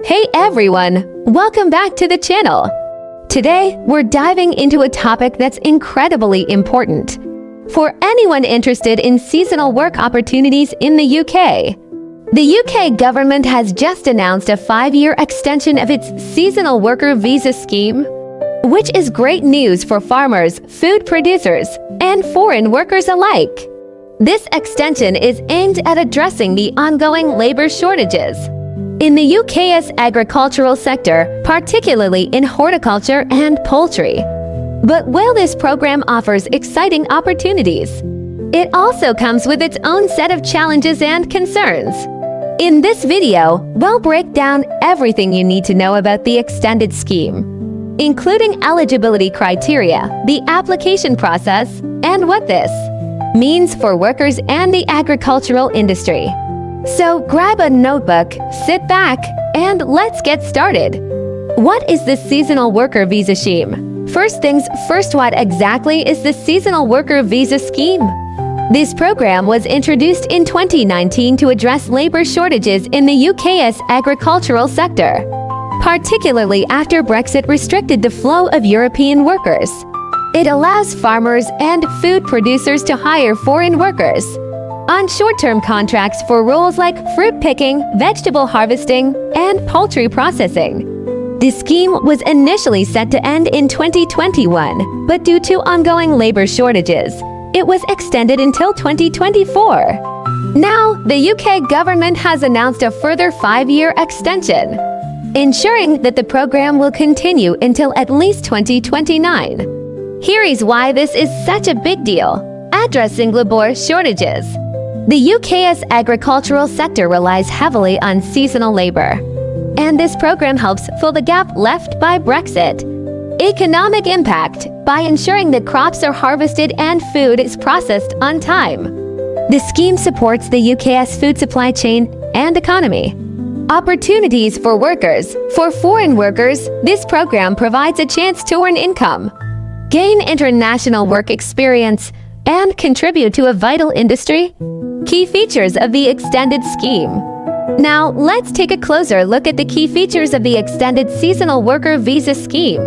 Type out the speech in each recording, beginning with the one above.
Hey everyone! Welcome back to the channel. Today, we're diving into a topic that's incredibly important for anyone interested in seasonal work opportunities in the UK. The UK government has just announced a 5-year extension of its seasonal worker visa scheme, which is great news for farmers, food producers, and foreign workers alike. This extension is aimed at addressing the ongoing labor shortages in the UK's agricultural sector, particularly in horticulture and poultry. But while this program offers exciting opportunities, it also comes with its own set of challenges and concerns. In this video, we'll break down everything you need to know about the extended scheme, including eligibility criteria, the application process, and what this means for workers and the agricultural industry. So grab a notebook, sit back, and let's get started. What is the seasonal worker visa scheme? First things first, what exactly is the seasonal worker visa scheme? This program was introduced in 2019 to address labor shortages in the UK's agricultural sector, particularly after Brexit restricted the flow of European workers. It allows farmers and food producers to hire foreign workers on short-term contracts for roles like fruit picking, vegetable harvesting, and poultry processing. The scheme was initially set to end in 2021, but due to ongoing labor shortages, it was extended until 2024. Now, the UK government has announced a further 5-year extension, ensuring that the program will continue until at least 2029. Here is why this is such a big deal. Addressing labor shortages. The UK's agricultural sector relies heavily on seasonal labor, and this program helps fill the gap left by Brexit. Economic impact. By ensuring that crops are harvested and food is processed on time, the scheme supports the UK's food supply chain and economy. Opportunities for workers. For foreign workers, this program provides a chance to earn income, gain international work experience, and contribute to a vital industry. Key features of the extended scheme. Now, let's take a closer look at the key features of the extended seasonal worker visa scheme.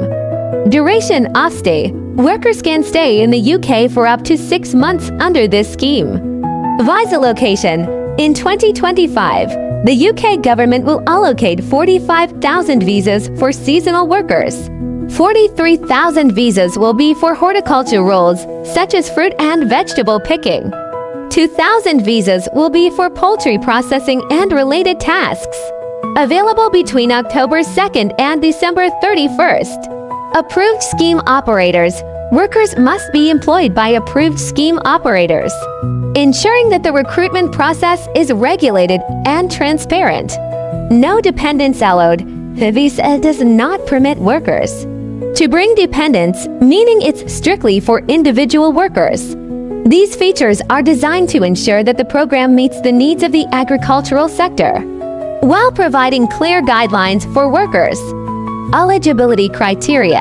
Duration of stay. Workers can stay in the UK for up to 6 months under this scheme. Visa location. In 2025, the UK government will allocate 45,000 visas for seasonal workers. 43,000 visas will be for horticulture roles, such as fruit and vegetable picking. 2,000 visas will be for poultry processing and related tasks. Available between October 2nd and December 31st. Approved scheme operators. Workers must be employed by approved scheme operators, ensuring that the recruitment process is regulated and transparent. No dependents allowed. The visa does not permit workers to bring dependents, meaning it's strictly for individual workers. These features are designed to ensure that the program meets the needs of the agricultural sector, while providing clear guidelines for workers. Eligibility criteria.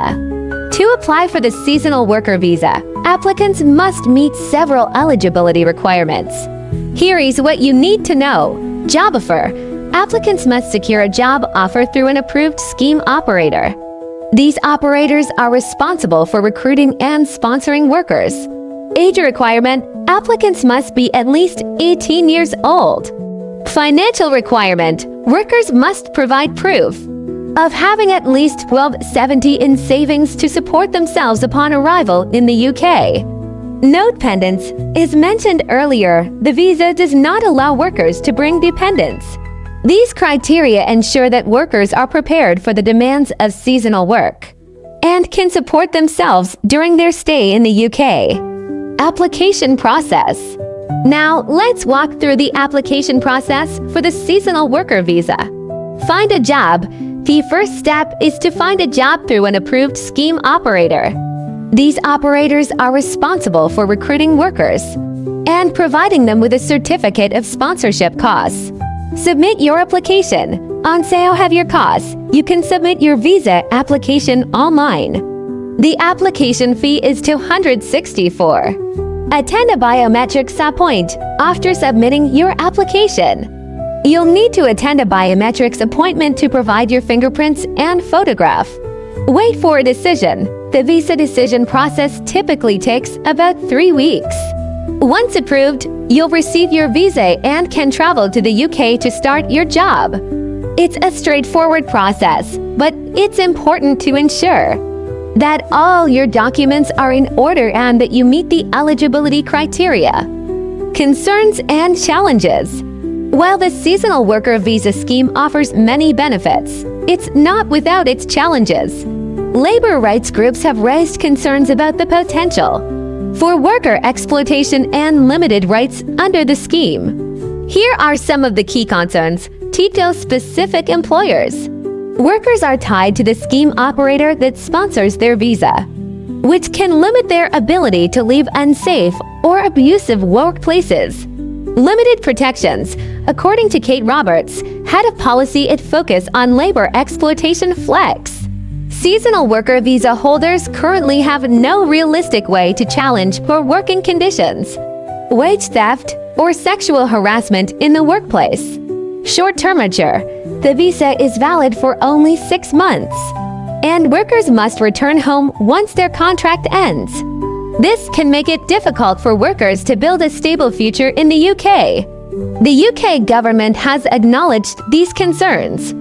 To apply for the seasonal worker visa, applicants must meet several eligibility requirements. Here is what you need to know. Job offer. Applicants must secure a job offer through an approved scheme operator. These operators are responsible for recruiting and sponsoring workers. Age requirement. Applicants must be at least 18 years old. Financial requirement. Workers must provide proof of having at least £12.70 in savings to support themselves upon arrival in the UK. Note dependents. As mentioned earlier, the visa does not allow workers to bring dependents. These criteria ensure that workers are prepared for the demands of seasonal work and can support themselves during their stay in the UK. Application process. Now, let's walk through the application process for the seasonal worker visa. Find a job. The first step is to find a job through an approved scheme operator. These operators are responsible for recruiting workers and providing them with a certificate of sponsorship costs. Submit your application. Once you have your costs, you can submit your visa application online. The application fee is $264. Attend a biometric point after submitting your application. You'll need to attend a biometrics appointment to provide your fingerprints and photograph. Wait for a decision. The visa decision process typically takes about 3 weeks. Once approved, you'll receive your visa and can travel to the UK to start your job. It's a straightforward process, but it's important to ensure that all your documents are in order and that you meet the eligibility criteria. Concerns and challenges. While the seasonal worker visa scheme offers many benefits, it's not without its challenges. Labor rights groups have raised concerns about the potential for worker exploitation and limited rights under the scheme. Here are some of the key concerns to specific employers. Workers are tied to the scheme operator that sponsors their visa, which can limit their ability to leave unsafe or abusive workplaces. Limited protections. According to Kate Roberts, head of policy at Focus on Labor Exploitation Flex, seasonal worker visa holders currently have no realistic way to challenge poor working conditions, wage theft, or sexual harassment in the workplace. Short-termature. The visa is valid for only 6 months, and workers must return home once their contract ends. This can make it difficult for workers to build a stable future in the UK. The UK government has acknowledged these concerns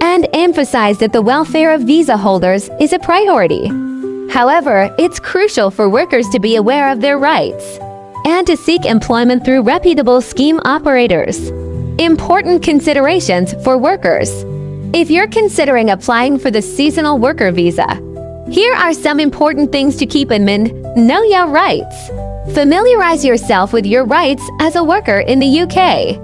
and emphasized that the welfare of visa holders is a priority. However, it's crucial for workers to be aware of their rights and to seek employment through reputable scheme operators. Important considerations for workers. If you're considering applying for the seasonal worker visa, here are some important things to keep in mind. Know your rights. Familiarize yourself with your rights as a worker in the UK.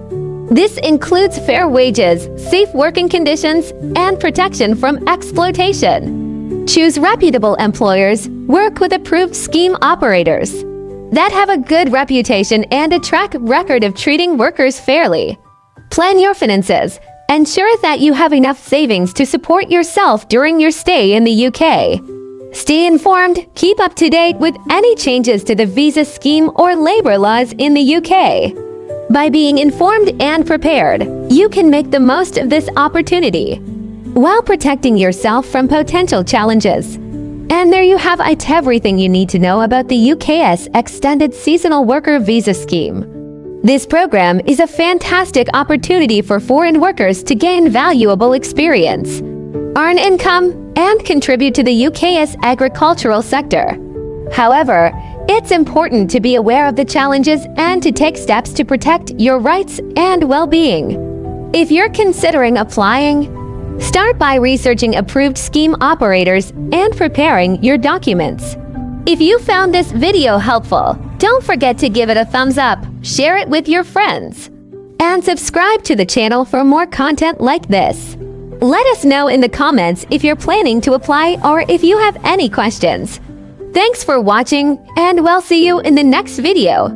This includes fair wages, safe working conditions, and protection from exploitation. Choose reputable employers. Work with approved scheme operators that have a good reputation and a track record of treating workers fairly. Plan your finances. Ensure that you have enough savings to support yourself during your stay in the UK. Stay informed. Keep up to date with any changes to the visa scheme or labor laws in the UK. By being informed and prepared, you can make the most of this opportunity while protecting yourself from potential challenges. And there you have it, everything you need to know about the UK's Extended Seasonal Worker Visa Scheme. This program is a fantastic opportunity for foreign workers to gain valuable experience, earn income, and contribute to the UK's agricultural sector. However, it's important to be aware of the challenges and to take steps to protect your rights and well-being. If you're considering applying, start by researching approved scheme operators and preparing your documents. If you found this video helpful, don't forget to give it a thumbs up, share it with your friends, and subscribe to the channel for more content like this. Let us know in the comments if you're planning to apply or if you have any questions. Thanks for watching, and we'll see you in the next video.